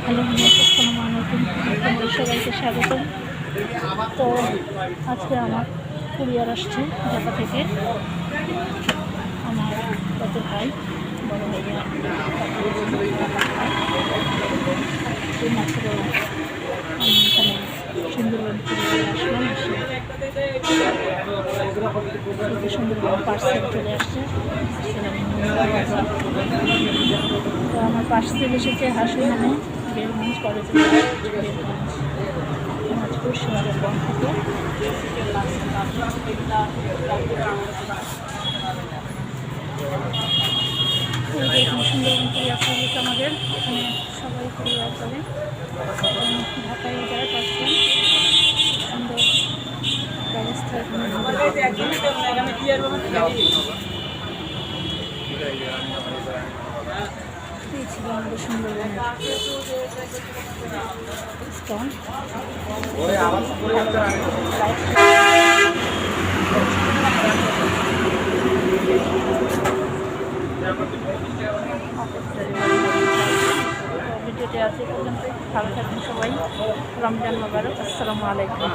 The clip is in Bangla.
হ্যালো আসসালামু আলাইকুম, তোমাদের সবাইকে স্বাগতম। তো আজকে আমার কুরিয়ার আসছে ঢাকা থেকে। আমার কত ভাই, বড় ভাইয়া মাত্র আমি এখানে সুন্দরবন কুরিয়ারে আসলাম। এসে সুন্দরবন পার্সেল চলে আসছে। তো আমার পার্সেল এসেছে হাসুমানে বেলগঞ্জ কলেজ, বেলগঞ্জ দিনাজপুর সুন্দরবন থেকে। এখানে সুন্দরবন কুরিয়ার সার্ভিস আমাদের এখানে সবাই কুরিয়ার করে, ঢাকায় যায় পার্সেল। সুন্দর ব্যবস্থা এই ছিল আমাদের সুন্দরবনের স্টল। ভিডিওটি আছে পর্যন্ত। ভালো থাকবেন সবাই। রমজান মোবারক। আসসালামু আলাইকুম।